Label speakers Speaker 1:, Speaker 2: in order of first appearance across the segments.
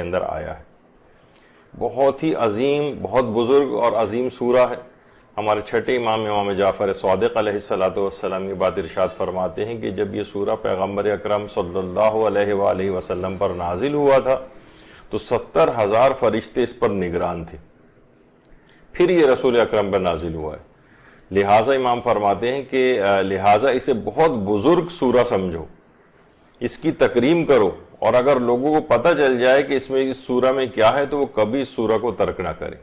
Speaker 1: اندر آیا ہے. بہت ہی عظیم، بہت بزرگ اور عظیم سورہ ہے. ہمارے چھٹے امام جعفر صادق علیہ السلام یہ بات ارشاد فرماتے ہیں کہ جب یہ سورہ پیغمبر اکرم صلی اللہ علیہ وآلہ وسلم پر نازل ہوا تھا تو 70,000 فرشتے اس پر نگران تھے. پھر یہ رسول اکرم پر نازل ہوا ہے. لہٰذا امام فرماتے ہیں کہ لہٰذا اسے بہت بزرگ سورہ سمجھو، اس کی تکریم کرو، اور اگر لوگوں کو پتہ چل جائے کہ اس سورہ میں کیا ہے تو وہ کبھی اس سورہ کو ترک نہ کرے.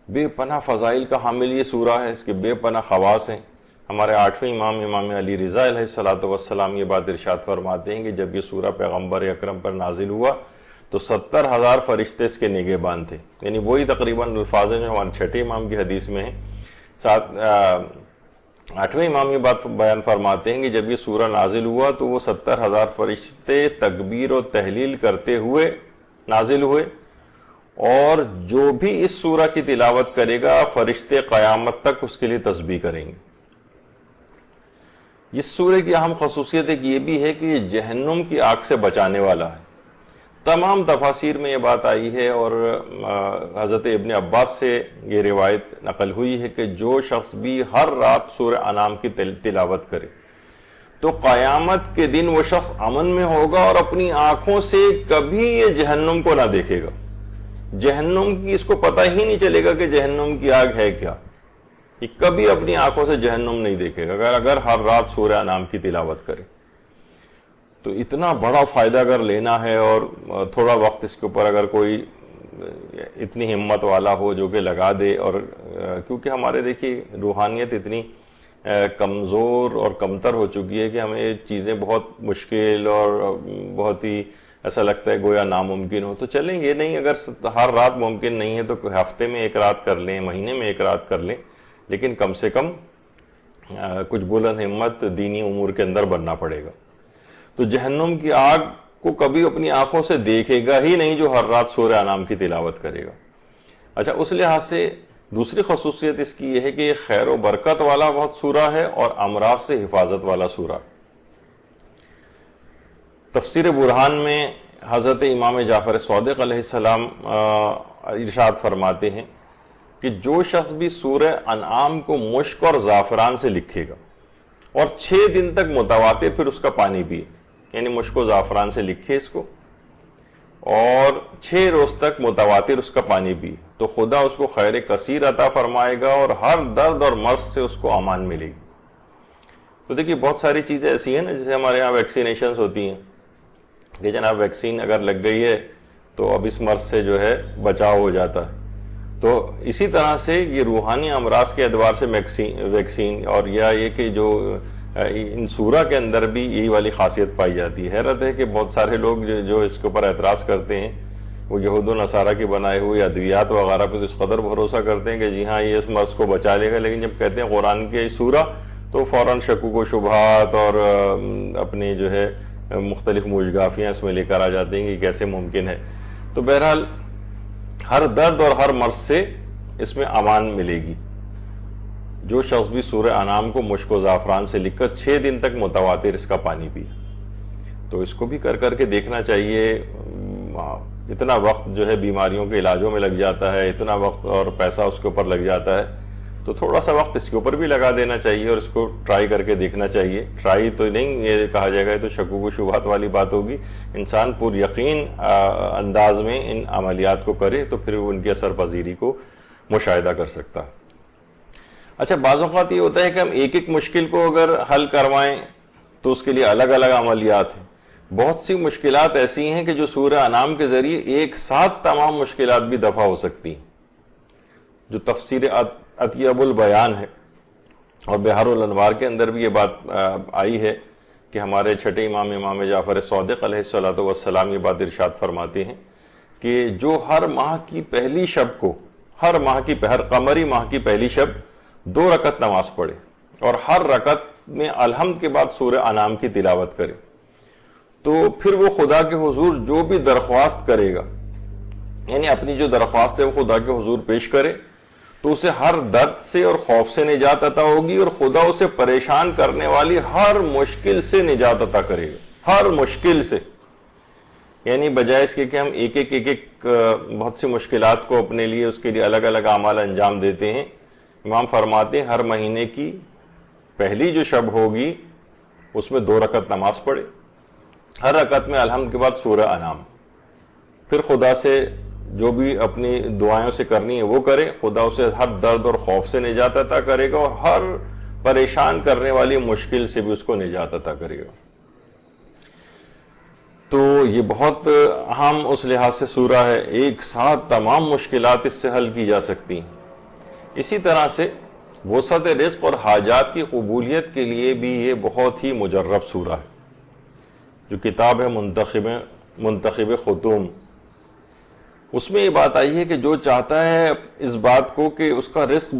Speaker 1: بے پناہ فضائل کا حامل یہ سورہ ہے، اس کے بے پناہ خواص ہیں. ہمارے 8ویں امام علی رضا علیہ السلام یہ بات ارشاد فرماتے ہیں کہ جب یہ سورہ پیغمبر اکرم پر نازل ہوا تو 70,000 فرشتے اس کے نگہبان تھے. یعنی وہی تقریباً الفاظ ہیں جو ہمارے چھٹے امام کی حدیث میں ہیں. 8ویں امام یہ بات بیان فرماتے ہیں کہ جب یہ سورہ نازل ہوا تو وہ 70,000 فرشتے تکبیر و تحلیل کرتے ہوئے نازل ہوئے، اور جو بھی اس سورہ کی تلاوت کرے گا فرشتے قیامت تک اس کے لیے تسبیح کریں گے. اس سورہ کی اہم خصوصیت ایک یہ بھی ہے کہ یہ جہنم کی آگ سے بچانے والا ہے. تمام تفاسیر میں یہ بات آئی ہے، اور حضرت ابن عباس سے یہ روایت نقل ہوئی ہے کہ جو شخص بھی ہر رات سورہ انعام کی تلاوت کرے تو قیامت کے دن وہ شخص امن میں ہوگا اور اپنی آنکھوں سے کبھی یہ جہنم کو نہ دیکھے گا. جہنم کی اس کو پتہ ہی نہیں چلے گا کہ جہنم کی آگ ہے کیا. یہ کبھی اپنی آنکھوں سے جہنم نہیں دیکھے گا اگر ہر رات سورہ انعام کی تلاوت کرے. تو اتنا بڑا فائدہ اگر لینا ہے اور تھوڑا وقت اس کے اوپر اگر کوئی اتنی ہمت والا ہو جو کہ لگا دے، اور کیونکہ ہمارے دیکھیے روحانیت اتنی کمزور اور کمتر ہو چکی ہے کہ ہمیں چیزیں بہت مشکل اور بہت ہی ایسا لگتا ہے گویا ناممکن ہو. تو چلیں، یہ نہیں اگر ہر رات ممکن نہیں ہے تو ہفتے میں ایک رات کر لیں، مہینے میں ایک رات کر لیں، لیکن کم سے کم کچھ بلند ہمت دینی امور کے اندر بننا پڑے گا. تو جہنم کی آگ کو کبھی اپنی آنکھوں سے دیکھے گا ہی نہیں جو ہر رات سورہ انعام کی تلاوت کرے گا. اچھا، اس لحاظ سے دوسری خصوصیت اس کی یہ ہے کہ یہ خیر و برکت والا بہت سورہ ہے اور امراض سے حفاظت والا سورہ. تفسیر برہان میں حضرت امام جعفر صادق علیہ السلام ارشاد فرماتے ہیں کہ جو شخص بھی سورہ انعام کو مشک اور زعفران سے لکھے گا اور 6 دن تک متواتر پھر اس کا پانی پیے، یعنی مشک و زعفران سے لکھے اس کو اور 6 روز تک متواتر اس کا پانی پیے، تو خدا اس کو خیر کثیر عطا فرمائے گا اور ہر درد اور مرض سے اس کو امان ملے گی. تو دیکھیے بہت ساری چیزیں ایسی ہیں نا، جیسے ہمارے یہاں ویکسینیشنز ہوتی ہیں کہ جناب ویکسین اگر لگ گئی ہے تو اب اس مرض سے جو ہے بچاؤ ہو جاتا ہے. تو اسی طرح سے یہ روحانی امراض کے اعتبار سے ویکسین، اور یہ کہ جو ان سورہ کے اندر بھی یہی والی خاصیت پائی جاتی ہے. حیرت ہے کہ بہت سارے لوگ جو اس کے اوپر اعتراض کرتے ہیں وہ یہود و نصارہ کے بنائے ہوئے ادویات وغیرہ پہ اس قدر بھروسہ کرتے ہیں کہ جی ہاں یہ اس مرض کو بچا لے گا، لیکن جب کہتے ہیں قرآن کے سورہ تو فوراً شکوک و شبہات اور اپنی جو ہے مختلف موجگافیاں اس میں لے کر آ جاتے ہیں کہ کیسے ممکن ہے. تو بہرحال ہر درد اور ہر مرض سے اس میں امان ملے گی. جو شخص بھی سورہ انعام کو مشک و زعفران سے لکھ کر 6 دن تک متواتر اس کا پانی پیے، تو اس کو بھی کر کے دیکھنا چاہیے. اتنا وقت جو ہے بیماریوں کے علاجوں میں لگ جاتا ہے، اتنا وقت اور پیسہ اس کے اوپر لگ جاتا ہے، تو تھوڑا سا وقت اس کے اوپر بھی لگا دینا چاہیے اور اس کو ٹرائی کر کے دیکھنا چاہیے. ٹرائی تو نہیں یہ کہا جائے گا، یہ تو شکوک و شبہات والی بات ہوگی. انسان پر یقین انداز میں ان عملیات کو کرے تو پھر ان کی اثر پذیری کو مشاہدہ کر سکتا. اچھا، بعض اوقات یہ ہوتا ہے کہ ہم ایک مشکل کو اگر حل کروائیں تو اس کے لیے الگ الگ عملیات ہیں. بہت سی مشکلات ایسی ہیں کہ جو سورہ انعام کے ذریعے ایک ساتھ تمام مشکلات بھی دفع ہو سکتی ہیں. جو تفسیر اطیب البیان ہے اور بحر الانوار کے اندر بھی یہ بات آئی ہے کہ ہمارے چھٹے امام جعفر صادق علیہ السلام یہ بات ارشاد فرماتے ہیں کہ جو ہر ماہ کی پہلی شب کو، ہر قمری ماہ کی پہلی شب 2 رکعت نماز پڑھے اور ہر رکعت میں الحمد کے بعد سورہ انعام کی تلاوت کرے، تو پھر وہ خدا کے حضور جو بھی درخواست کرے گا، یعنی اپنی جو درخواست ہے وہ خدا کے حضور پیش کرے، تو اسے ہر درد سے اور خوف سے نجات عطا ہوگی اور خدا اسے پریشان کرنے والی ہر مشکل سے نجات عطا کرے گا. ہر مشکل سے، یعنی بجائے اس کے کہ ہم ایک ایک بہت سی مشکلات کو اپنے لیے اس کے لیے الگ الگ اعمال انجام دیتے ہیں، امام فرماتے ہیں ہر مہینے کی پہلی جو شب ہوگی اس میں 2 رکعت نماز پڑھے، ہر رکعت میں الحمد کے بعد سورہ انعام، پھر خدا سے جو بھی اپنی دعائیں سے کرنی ہے وہ کرے، خدا اسے ہر درد اور خوف سے نجات عطا کرے گا اور ہر پریشان کرنے والی مشکل سے بھی اس کو نجات عطا کرے گا۔ تو یہ بہت اہم اس لحاظ سے سورہ ہے، ایک ساتھ تمام مشکلات اس سے حل کی جا سکتی ہیں۔ اسی طرح سے وسعت رزق اور حاجات کی قبولیت کے لیے بھی یہ بہت ہی مجرب سورہ ہے۔ جو کتاب ہے منتخب ختوم، اس میں یہ بات آئی ہے کہ جو چاہتا ہے اس بات کو کہ اس کا رزق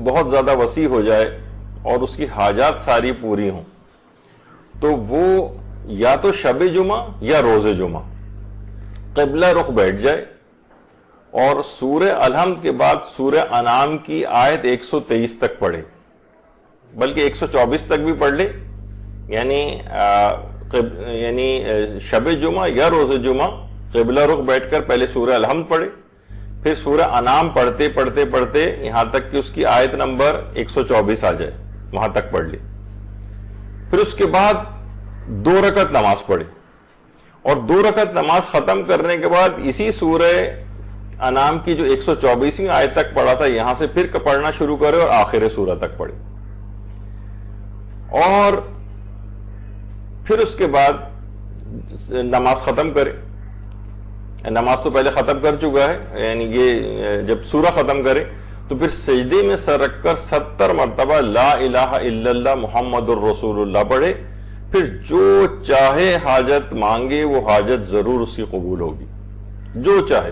Speaker 1: بہت زیادہ وسیع ہو جائے اور اس کی حاجات ساری پوری ہوں، تو وہ یا تو شب جمعہ یا روز جمعہ قبلہ رخ بیٹھ جائے اور سورہ الحمد کے بعد سورہ انعام کی آیت 123 تک پڑھے، بلکہ 124 تک بھی پڑھ لے، یعنی شب جمعہ یا روز جمعہ قبلہ رخ بیٹھ کر پہلے سورہ الحمد پڑھے، پھر سورہ انعام پڑھتے پڑھتے پڑھتے یہاں تک کہ اس کی آیت نمبر 124 آ جائے، وہاں تک پڑھ لے، پھر اس کے بعد 2 رکعت نماز پڑھے، اور 2 رکعت نماز ختم کرنے کے بعد اسی سورہ انعام کی جو 124ویں آیت تک پڑھا تھا یہاں سے پھر پڑھنا شروع کرے اور آخر سورہ تک پڑھے، اور پھر اس کے بعد نماز ختم کرے۔ نماز تو پہلے ختم کر چکا ہے، یعنی یہ جب سورہ ختم کرے تو پھر سجدے میں سر رکھ کر 70 مرتبہ لا الہ الا اللہ محمد الرسول اللہ پڑھے، پھر جو چاہے حاجت مانگے وہ حاجت ضرور اس کی قبول ہوگی، جو چاہے۔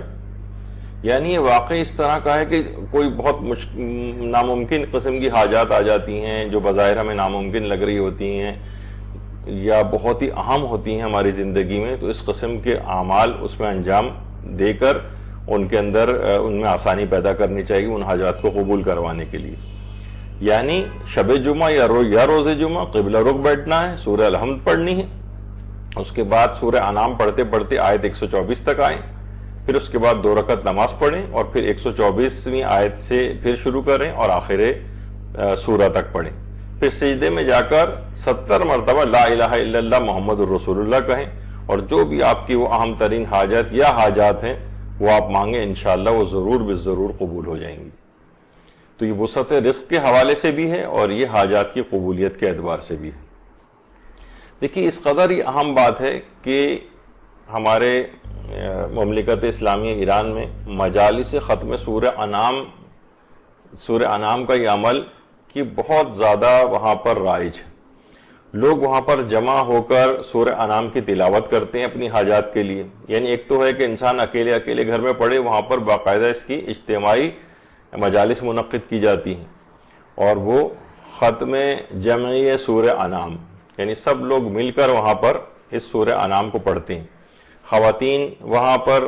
Speaker 1: یعنی یہ واقعی اس طرح کا ہے کہ کوئی بہت ناممکن قسم کی حاجات آ جاتی ہیں جو بظاہر ہمیں ناممکن لگ رہی ہوتی ہیں یا بہت ہی اہم ہوتی ہیں ہماری زندگی میں، تو اس قسم کے اعمال اس میں انجام دے کر ان کے اندر ان میں آسانی پیدا کرنی چاہیے ان حاجات کو قبول کروانے کے لیے۔ یعنی شب جمعہ یا روز جمعہ قبلہ رخ بیٹھنا ہے، سورہ الحمد پڑھنی ہے، اس کے بعد سورہ انعام پڑھتے پڑھتے آیت 124 تک آئیں، پھر اس کے بعد 2 رکعت نماز پڑھیں اور پھر 124ویں آیت سے پھر شروع کریں اور آخر سورہ تک پڑھیں، پھر سجدے میں جا کر 70 مرتبہ لا الہ الا اللہ محمد الرسول اللہ کہیں، اور جو بھی آپ کی وہ اہم ترین حاجت یا حاجات ہیں وہ آپ مانگیں، انشاءاللہ وہ ضرور بالضرور قبول ہو جائیں گی۔ تو یہ وسعت رزق کے حوالے سے بھی ہے اور یہ حاجات کی قبولیت کے اعتبار سے بھی ہے۔ دیکھیے اس قدر ہی اہم بات ہے کہ ہمارے مملکت اسلامی ایران میں مجالس ختم سورہ انعام کا یہ عمل کہ بہت زیادہ وہاں پر رائج ہے، لوگ وہاں پر جمع ہو کر سورہ انعام کی تلاوت کرتے ہیں اپنی حاجات کے لیے۔ یعنی ایک تو ہے کہ انسان اکیلے گھر میں پڑھے، وہاں پر باقاعدہ اس کی اجتماعی مجالس منعقد کی جاتی ہیں اور وہ ختم جمعی سورہ انعام، یعنی سب لوگ مل کر وہاں پر اس سورہ انعام کو پڑھتے ہیں۔ خواتین وہاں پر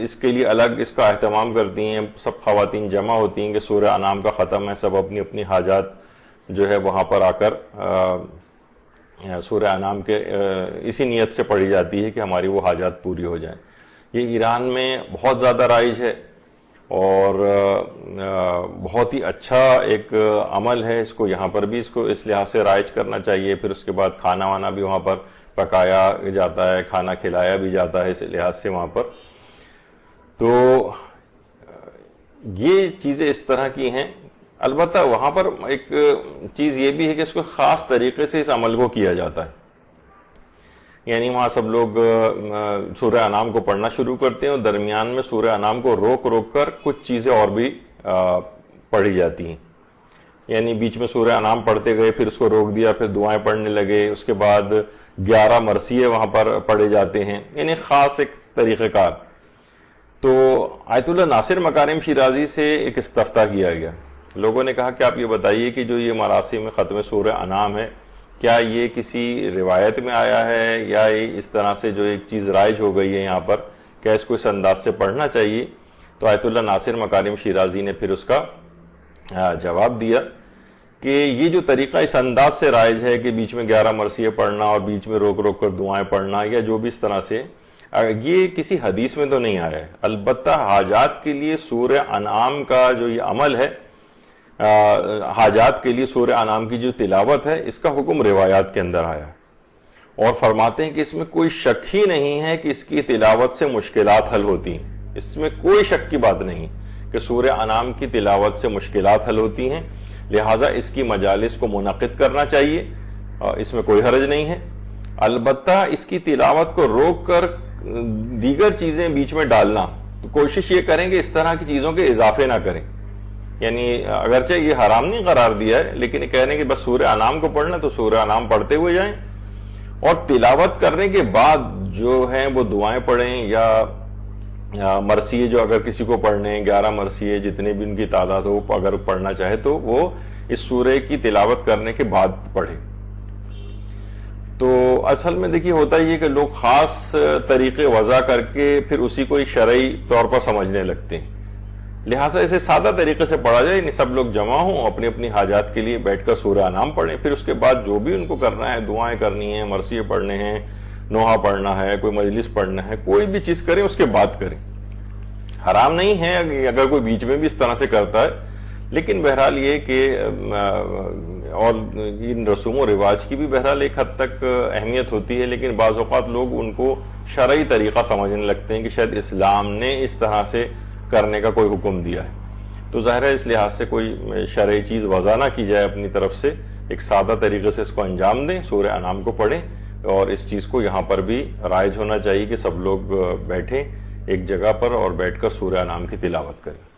Speaker 1: اس کے لیے الگ اس کا اہتمام کرتی ہیں، سب خواتین جمع ہوتی ہیں کہ سورہ انعام کا ختم ہے، سب اپنی اپنی حاجات جو ہے وہاں پر آ کر سورہ انعام کے اسی نیت سے پڑھی جاتی ہے کہ ہماری وہ حاجات پوری ہو جائیں۔ یہ ایران میں بہت زیادہ رائج ہے اور بہت ہی اچھا ایک عمل ہے، اس کو یہاں پر بھی اس لحاظ سے رائج کرنا چاہیے۔ پھر اس کے بعد کھانا وانا بھی وہاں پر پکایا جاتا ہے، کھانا کھلایا بھی جاتا ہے اس لحاظ سے وہاں پر۔ تو یہ چیزیں اس طرح کی ہیں۔ البتہ وہاں پر ایک چیز یہ بھی ہے کہ اس کو خاص طریقے سے اس عمل کو کیا جاتا ہے، یعنی وہاں سب لوگ سورہ انعام کو پڑھنا شروع کرتے ہیں اور درمیان میں سورہ انعام کو روک کر کچھ چیزیں اور بھی پڑھی جاتی ہیں، یعنی بیچ میں سورہ انعام پڑھتے گئے، پھر اس کو روک دیا، پھر دعائیں پڑھنے لگے، اس کے بعد 11 مرثیے وہاں پر پڑھے جاتے ہیں، یعنی خاص ایک طریقہ کار۔ تو آیت اللہ ناصر مکارم شیرازی سے ایک استفتاء کیا گیا، لوگوں نے کہا کہ آپ یہ بتائیے کہ جو یہ مراسم ختم سورہ انعام ہے کیا یہ کسی روایت میں آیا ہے یا اس طرح سے جو ایک چیز رائج ہو گئی ہے یہاں پر، کیا اس کو اس انداز سے پڑھنا چاہیے؟ تو آیت اللہ ناصر مکارم شیرازی نے پھر اس کا جواب دیا کہ یہ جو طریقہ اس انداز سے رائج ہے کہ بیچ میں 11 مرثیے پڑھنا اور بیچ میں روک کر دعائیں پڑھنا یا جو بھی اس طرح سے، یہ کسی حدیث میں تو نہیں آیا ہے، البتہ حاجات کے لیے سورہ انعام کا جو یہ عمل ہے، حاجات کے لیے سورہ انعام کی جو تلاوت ہے، اس کا حکم روایات کے اندر آیا ہے، اور فرماتے ہیں کہ اس میں کوئی شک ہی نہیں ہے کہ اس کی تلاوت سے مشکلات حل ہوتی ہیں۔ اس میں کوئی شک کی بات نہیں کہ سورہ انعام کی تلاوت سے مشکلات حل ہوتی ہیں، لہٰذا اس کی مجالس کو منعقد کرنا چاہیے، اس میں کوئی حرج نہیں ہے۔ البتہ اس کی تلاوت کو روک کر دیگر چیزیں بیچ میں ڈالنا، تو کوشش یہ کریں کہ اس طرح کی چیزوں کے اضافے نہ کریں، یعنی اگرچہ یہ حرام نہیں قرار دیا ہے، لیکن یہ کہہ رہے ہیں کہ بس سورہ انعام کو پڑھنا تو سورہ انعام پڑھتے ہوئے جائیں، اور تلاوت کرنے کے بعد جو ہیں وہ دعائیں پڑھیں، یا مرثیے جو اگر کسی کو پڑھنے 11 مرثیے جتنے بھی ان کی تعداد ہو، اگر پڑھنا چاہے تو وہ اس سورہ کی تلاوت کرنے کے بعد پڑھے۔ تو اصل میں دیکھیے ہوتا یہ کہ لوگ خاص طریقے وضع کر کے پھر اسی کو ایک شرعی طور پر سمجھنے لگتے ہیں، لہٰذا اسے سادہ طریقے سے پڑھا جائے، یعنی سب لوگ جمع ہوں، اپنی اپنی حاجات کے لیے بیٹھ کر سورہ انعام پڑھیں، پھر اس کے بعد جو بھی ان کو کرنا ہے، دعائیں کرنی ہیں، مرثیے پڑھنے ہیں، نوحہ پڑھنا ہے، کوئی مجلس پڑھنا ہے، کوئی بھی چیز کریں اس کے بعد کریں۔ حرام نہیں ہے اگر کوئی بیچ میں بھی اس طرح سے کرتا ہے، لیکن بہرحال یہ کہ اور ان رسوم و رواج کی بھی بہرحال ایک حد تک اہمیت ہوتی ہے، لیکن بعض اوقات لوگ ان کو شرعی طریقہ سمجھنے لگتے ہیں کہ شاید اسلام نے اس طرح سے کرنے کا کوئی حکم دیا ہے، تو ظاہر ہے اس لحاظ سے کوئی شرعی چیز وضع نہ کی جائے اپنی طرف سے، ایک سادہ طریقے سے اس کو انجام دیں، سورہ انعام کو پڑھیں، اور اس چیز کو یہاں پر بھی رائج ہونا چاہیے کہ سب لوگ بیٹھیں ایک جگہ پر اور بیٹھ کر سورہ انعام کی تلاوت کریں۔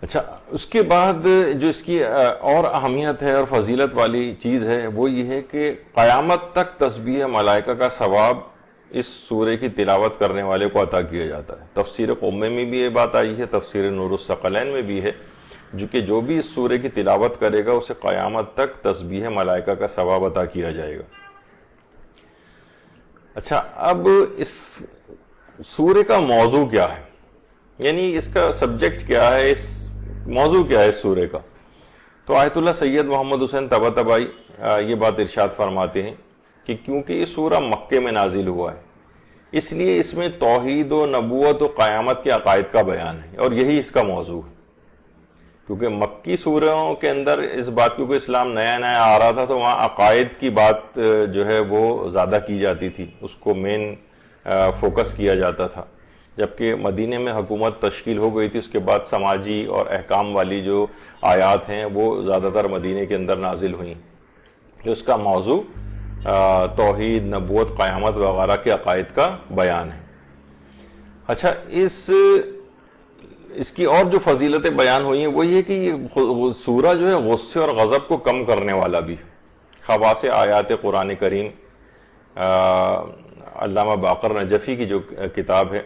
Speaker 1: اچھا، اس کے بعد جو اس کی اور اہمیت ہے اور فضیلت والی چیز ہے وہ یہ ہے کہ قیامت تک تسبیح ملائکہ کا ثواب اس سورہ کی تلاوت کرنے والے کو عطا کیا جاتا ہے۔ تفسیر قمہ میں بھی یہ بات آئی ہے، تفسیر نور الثقلین میں بھی ہے، جو بھی اس سورہ کی تلاوت کرے گا اسے قیامت تک تسبیح ملائکہ کا ثواب عطا کیا جائے گا۔ اچھا، اب اس سورہ کا موضوع کیا ہے، یعنی اس کا سبجیکٹ کیا ہے، اس موضوع کیا ہے اس سورہ کا؟ تو آیت اللہ سید محمد حسین طباطبائی یہ بات ارشاد فرماتے ہیں کہ کیونکہ یہ سورہ مکے میں نازل ہوا ہے، اس لیے اس میں توحید و نبوت و قیامت کے عقائد کا بیان ہے، اور یہی اس کا موضوع ہے۔ کیونکہ مکی سورہوں کے اندر اس بات کیونکہ اسلام نیا نیا آ رہا تھا، تو وہاں عقائد کی بات جو ہے وہ زیادہ کی جاتی تھی، اس کو مین فوکس کیا جاتا تھا، جبکہ مدینے میں حکومت تشکیل ہو گئی تھی، اس کے بعد سماجی اور احکام والی جو آیات ہیں وہ زیادہ تر مدینے کے اندر نازل ہوئیں، جو اس کا موضوع توحید، نبوت، قیامت وغیرہ کے عقائد کا بیان ہے۔ اچھا، اس کی اور جو فضیلتیں بیان ہوئی ہیں وہ یہ کہ یہ سورہ جو ہے غصے اور غضب کو کم کرنے والا بھی ہے۔ خواص آیات قرآن کریم، علامہ باقر نجفی کی جو کتاب ہے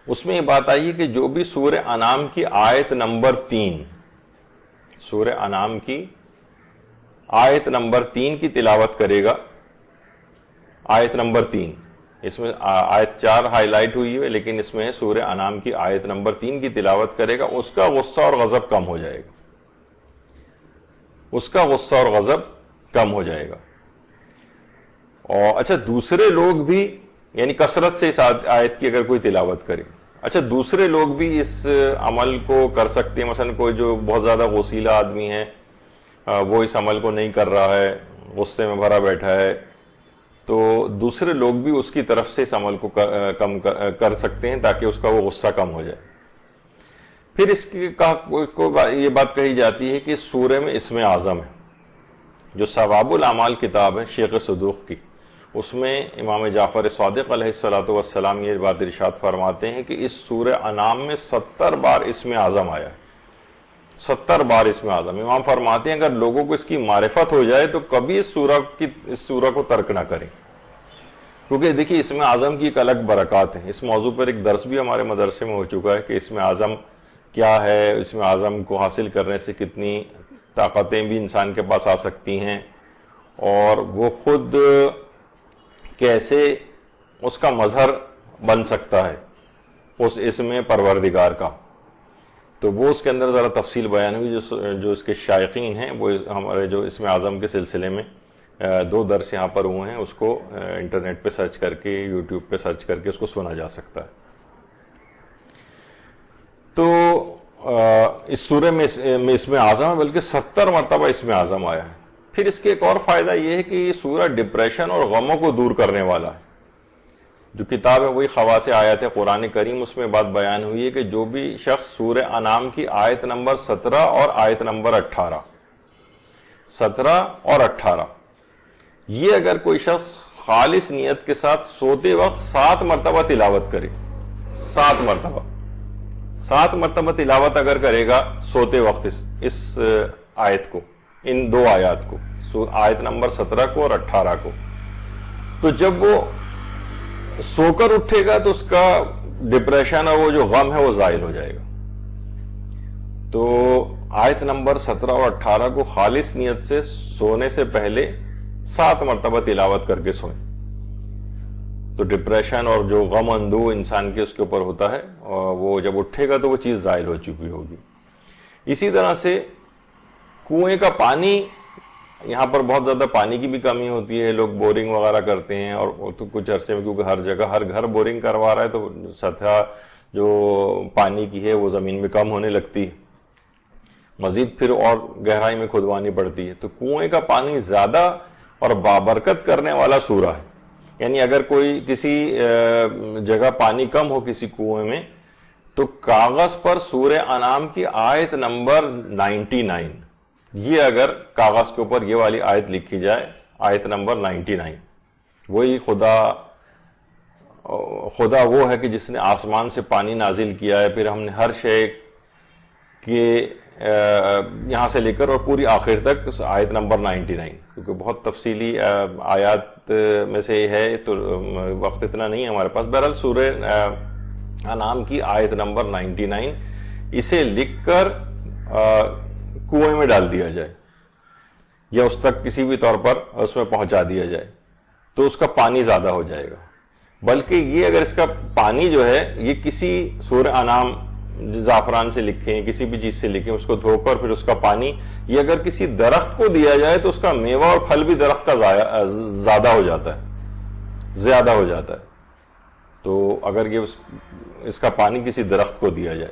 Speaker 1: اس میں یہ بات آئی ہے کہ جو بھی سورہ انعام کی آیت نمبر 3، سورہ انعام کی آیت نمبر 3 کی تلاوت کرے گا، آیت نمبر 3، اس میں آیت 4 ہائی لائٹ ہوئی ہے لیکن اس میں سورہ انعام کی آیت نمبر 3 کی تلاوت کرے گا، اس کا غصہ اور غضب کم ہو جائے گا، اس کا غصہ اور غضب کم ہو جائے گا۔ اور اچھا، دوسرے لوگ بھی، یعنی کثرت سے اس آیت کی اگر کوئی تلاوت کرے، اچھا دوسرے لوگ بھی اس عمل کو کر سکتے ہیں، مثلا کوئی جو بہت زیادہ غصیلہ آدمی ہے وہ اس عمل کو نہیں کر رہا ہے، غصے میں بھرا بیٹھا ہے، تو دوسرے لوگ بھی اس کی طرف سے اس عمل کو کم کر سکتے ہیں تاکہ اس کا وہ غصہ کم ہو جائے۔ پھر اس کی یہ بات کہی جاتی ہے کہ اس سورہ میں اسم اعظم ہے، جو ثواب الاعمال کتاب ہے شیخ صدوق کی، اس میں امام جعفر صادق علیہ السلام یہ بات ارشاد فرماتے ہیں کہ اس سورہ انعام میں 70 بار اسم اعظم آیا ہے، 70 بار اسم اعظم۔ امام فرماتے ہیں اگر لوگوں کو اس کی معرفت ہو جائے تو کبھی اس سورہ کو ترک نہ کریں، کیونکہ دیکھیے اسم اعظم کی ایک الگ برکات ہیں۔ اس موضوع پر ایک درس بھی ہمارے مدرسے میں ہو چکا ہے کہ اسم اعظم کیا ہے، اسم اعظم کو حاصل کرنے سے کتنی طاقتیں بھی انسان کے پاس آ سکتی ہیں، اور وہ خود کیسے اس کا مظہر بن سکتا ہے اس اسم پروردگار کا، تو وہ اس کے اندر ذرا تفصیل بیان ہوئی جو اس کے شائقین ہیں وہ ہمارے جو اسم اعظم کے سلسلے میں 2 درس یہاں پر ہوئے ہیں، اس کو انٹرنیٹ پہ سرچ کر کے، یوٹیوب پہ سرچ کر کے اس کو سنا جا سکتا ہے۔ تو اس سورہ میں اسم اعظم ہے، بلکہ 70 مرتبہ اسم اعظم آیا ہے۔ پھر اس کے ایک اور فائدہ یہ ہے کہ یہ سورہ ڈپریشن اور غموں کو دور کرنے والا ہے۔ جو کتاب ہے وہی خواص آیات قرآن کریم، اس میں بات بیان ہوئی ہے کہ جو بھی شخص سورہ انعام کی آیت نمبر 17 اور آیت نمبر 18 یہ اگر کوئی شخص خالص نیت کے ساتھ سوتے وقت 7 مرتبہ تلاوت کرے، 7 مرتبہ تلاوت اگر کرے گا سوتے وقت اس آیت کو، ان 2 آیات کو، آیت نمبر 17 کو اور 18 کو، تو جب وہ سو کر اٹھے گا تو اس کا ڈپریشن اور وہ جو غم ہے وہ زائل ہو جائے گا۔ تو آیت نمبر 17 اور 18 کو خالص نیت سے سونے سے پہلے 7 مرتبہ تلاوت کر کے سوئیں، تو ڈپریشن اور جو غم اندو انسان کے اس کے اوپر ہوتا ہے، اور وہ جب اٹھے گا تو وہ چیز زائل ہو چکی ہوگی۔ اسی طرح سے کنویں کا پانی، یہاں پر بہت زیادہ پانی کی بھی کمی ہوتی ہے، لوگ بورنگ وغیرہ کرتے ہیں، اور تو کچھ عرصے میں کیونکہ ہر جگہ ہر گھر بورنگ کروا رہا ہے تو سطح جو پانی کی ہے وہ زمین میں کم ہونے لگتی ہے، مزید پھر اور گہرائی میں کھدوانی پڑتی ہے۔ تو کنویں کا پانی زیادہ اور بابرکت کرنے والا سورہ ہے، یعنی اگر کوئی کسی جگہ پانی کم ہو کسی کنویں میں، تو کاغذ پر سورہ انعام کی آیت نمبر 99، یہ اگر کاغذ کے اوپر یہ والی آیت لکھی جائے، آیت نمبر 99، وہی خدا وہ ہے کہ جس نے آسمان سے پانی نازل کیا ہے، پھر ہم نے ہر شے کے یہاں سے لے کر اور پوری آخر تک آیت نمبر 99، کیونکہ بہت تفصیلی آیات میں سے ہے تو وقت اتنا نہیں ہے ہمارے پاس۔ بہرحال سورہ انعام کی آیت نمبر 99 اسے لکھ کر کنویں میں ڈال دیا جائے، یا اس تک کسی بھی طور پر اس میں پہنچا دیا جائے، تو اس کا پانی زیادہ ہو جائے گا۔ بلکہ یہ اگر اس کا پانی جو ہے یہ کسی سورہ انعام زعفران سے لکھیں، کسی بھی چیز سے لکھیں، اس کو دھو کر پھر اس کا پانی یہ اگر کسی درخت کو دیا جائے تو اس کا میوہ اور پھل بھی درخت کا زیادہ ہو جاتا ہے۔ تو اگر یہ اس کا پانی کسی درخت کو دیا جائے،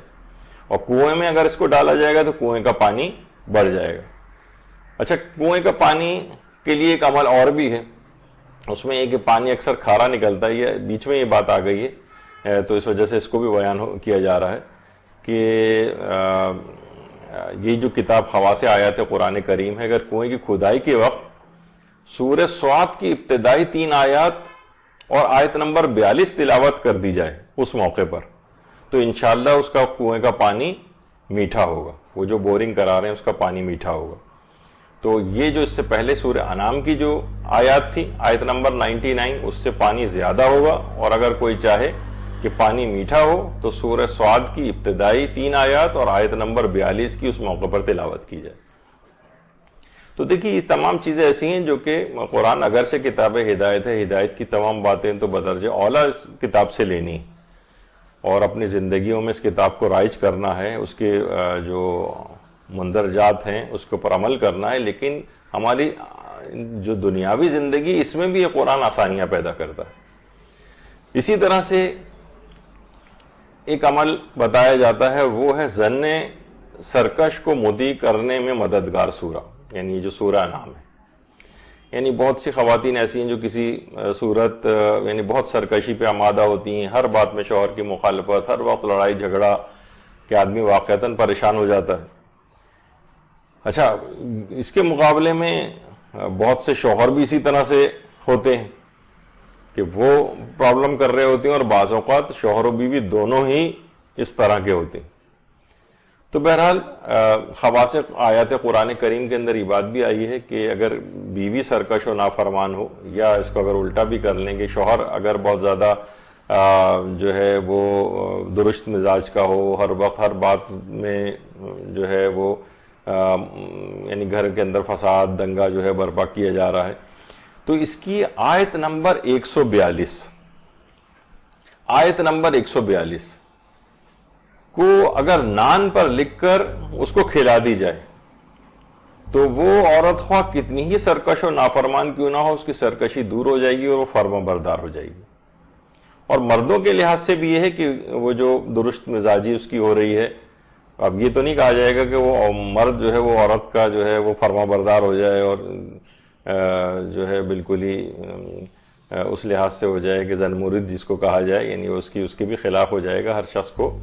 Speaker 1: اور کنویں میں اگر اس کو ڈالا جائے گا تو کنویں کا پانی بڑھ جائے گا۔ اچھا، کنویں کا پانی کے لیے ایک عمل اور بھی ہے، اس میں یہ کہ پانی اکثر کھارا نکلتا ہے، یہ بیچ میں یہ بات آ گئی ہے تو اس وجہ سے اس کو بھی بیان کیا جا رہا ہے کہ یہ جو کتاب خواص آیات قرآن کریم ہے، اگر کنویں کی کھدائی کے وقت سورہ صاد کی ابتدائی 3 آیات اور آیت نمبر 42 تلاوت کر دی جائے اس موقع پر، تو انشاءاللہ اس کا کنویں کا پانی میٹھا ہوگا، وہ جو بورنگ کرا رہے ہیں اس کا پانی میٹھا ہوگا۔ تو یہ جو اس سے پہلے سورہ انعام کی جو آیات تھی، آیت نمبر 99، اس سے پانی زیادہ ہوگا، اور اگر کوئی چاہے کہ پانی میٹھا ہو تو سورہ صاد کی ابتدائی 3 آیات اور آیت نمبر 42 کی اس موقع پر تلاوت کی جائے۔ تو دیکھیے یہ تمام چیزیں ایسی ہیں جو کہ قرآن اگرچہ کتاب ہدایت ہے، ہدایت کی تمام باتیں تو بدرجہ اولیٰ اس کتاب سے لینی اور اپنی زندگیوں میں اس کتاب کو رائج کرنا ہے، اس کے جو مندرجات ہیں اس کے اوپر عمل کرنا ہے، لیکن ہماری جو دنیاوی زندگی اس میں بھی یہ قرآن آسانیاں پیدا کرتا ہے۔ اسی طرح سے ایک عمل بتایا جاتا ہے، وہ ہے ظن سرکش کو مدی کرنے میں مددگار سورہ، یعنی جو سورہ انعام ہے۔ یعنی بہت سی خواتین ایسی ہیں جو کسی صورت یعنی بہت سرکشی پہ آمادہ ہوتی ہیں، ہر بات میں شوہر کی مخالفت، ہر وقت لڑائی جھگڑا کہ آدمی واقعتاً پریشان ہو جاتا ہے۔ اچھا، اس کے مقابلے میں بہت سے شوہر بھی اسی طرح سے ہوتے ہیں کہ وہ پرابلم کر رہے ہوتے ہیں، اور بعض اوقات شوہر و بیوی دونوں ہی اس طرح کے ہوتے ہیں۔ تو بہرحال خواص آیات قرآن کریم کے اندر یہ بات بھی آئی ہے کہ اگر بیوی سرکش و نافرمان ہو، یا اس کو اگر الٹا بھی کر لیں گے، شوہر اگر بہت زیادہ جو ہے وہ درست مزاج کا ہو، ہر وقت ہر بات میں جو ہے وہ یعنی گھر کے اندر فساد دنگا جو ہے برپا کیا جا رہا ہے، تو اس کی آیت نمبر 142 کو اگر نان پر لکھ کر اس کو کھلا دی جائے تو وہ عورت خواہ کتنی ہی سرکش و نافرمان کیوں نہ ہو، اس کی سرکشی دور ہو جائے گی اور وہ فرما بردار ہو جائے گی۔ اور مردوں کے لحاظ سے بھی یہ ہے کہ وہ جو درست مزاجی اس کی ہو رہی ہے، اب یہ تو نہیں کہا جائے گا کہ وہ مرد جو ہے وہ عورت کا جو ہے وہ فرما بردار ہو جائے اور جو ہے بالکل ہی اس لحاظ سے ہو جائے کہ زن مرید جس کو کہا جائے، یعنی اس کے بھی خلاف ہو جائے گا۔ ہر شخص کو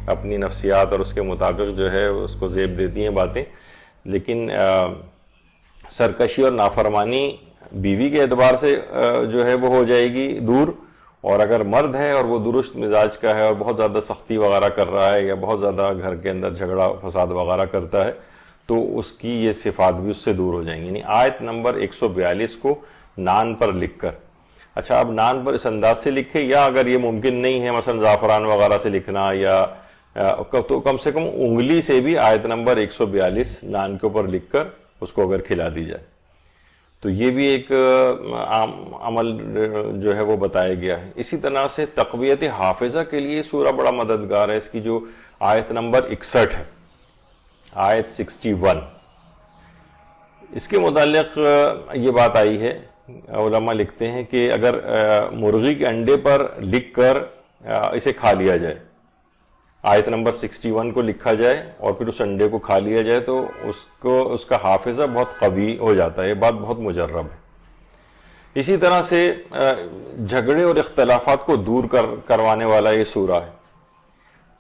Speaker 1: اپنی نفسیات اور اس کے مطابق جو ہے اس کو زیب دیتی ہیں باتیں، لیکن سرکشی اور نافرمانی بیوی کے اعتبار سے جو ہے وہ ہو جائے گی دور، اور اگر مرد ہے اور وہ درست مزاج کا ہے اور بہت زیادہ سختی وغیرہ کر رہا ہے یا بہت زیادہ گھر کے اندر جھگڑا فساد وغیرہ کرتا ہے تو اس کی یہ صفات بھی اس سے دور ہو جائیں گی۔ یعنی آیت نمبر 142 کو نان پر لکھ کر، اچھا اب نان پر اس انداز سے لکھے، یا اگر یہ ممکن نہیں ہے مثلا زعفران وغیرہ سے لکھنا، یا تو کم سے کم انگلی سے بھی آیت نمبر 142 نان کے اوپر لکھ کر اس کو اگر کھلا دی جائے تو یہ بھی ایک عام عمل جو ہے وہ بتایا گیا ہے۔ اسی طرح سے تقویت حافظہ کے لیے سورہ بڑا مددگار ہے۔ اس کی جو آیت نمبر 61 ہے، آیت 61، اس کے متعلق یہ بات آئی ہے، علماء لکھتے ہیں کہ اگر مرغی کے انڈے پر لکھ کر اسے کھا لیا جائے، آیت نمبر 61 کو لکھا جائے اور پھر اس انڈے کو کھا لیا جائے تو اس کا حافظہ بہت قوی ہو جاتا ہے۔ یہ بات بہت مجرب ہے۔ اسی طرح سے جھگڑے اور اختلافات کو دور کروانے والا یہ سورہ ہے،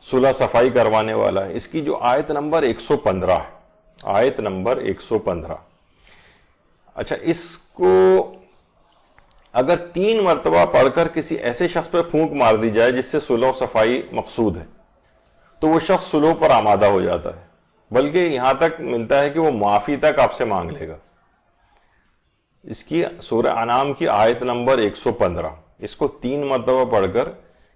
Speaker 1: صلح صفائی کروانے والا ہے۔ اس کی جو آیت نمبر 115 ہے، آیت نمبر 115، اچھا اس کو اگر 3 مرتبہ پڑھ کر کسی ایسے شخص پر پھونک مار دی جائے جس سے صلح و صفائی مقصود ہے تو وہ شخص صلح پر آمادہ ہو جاتا ہے، بلکہ یہاں تک ملتا ہے کہ وہ معافی تک آپ سے مانگ لے گا۔ اس کی سورہ انعام کی آیت نمبر 115، اس کو 3 مرتبہ پڑھ کر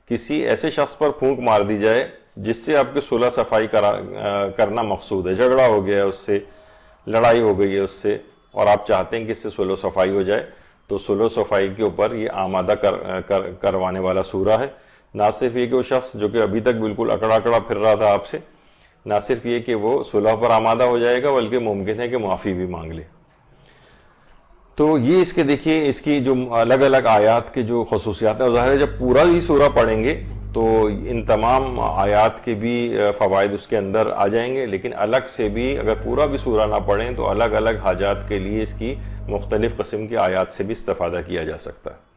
Speaker 1: کسی ایسے شخص پر پھونک مار دی جائے جس سے آپ کی صلح صفائی کرنا مقصود ہے، جھگڑا ہو گیا اس سے، لڑائی ہو گئی ہے اس سے، اور آپ چاہتے ہیں کہ اس سے صلح صفائی ہو جائے، تو صلح صفائی کے اوپر یہ آمادہ کروانے والا سورہ ہے۔ نہ صرف یہ کہ وہ شخص جو کہ ابھی تک بالکل اکڑا اکڑا پھر رہا تھا آپ سے، نہ صرف یہ کہ وہ صلح پر آمادہ ہو جائے گا بلکہ ممکن ہے کہ معافی بھی مانگ لے۔ تو یہ اس کے دیکھیے اس کی جو الگ الگ آیات کے جو خصوصیات ہیں، ظاہر ہے جب پورا ہی سورہ پڑھیں گے تو ان تمام آیات کے بھی فوائد اس کے اندر آ جائیں گے، لیکن الگ سے بھی اگر پورا بھی سورہ نہ پڑھیں تو الگ الگ حاجات کے لیے اس کی مختلف قسم کی آیات سے بھی استفادہ کیا جا سکتا ہے۔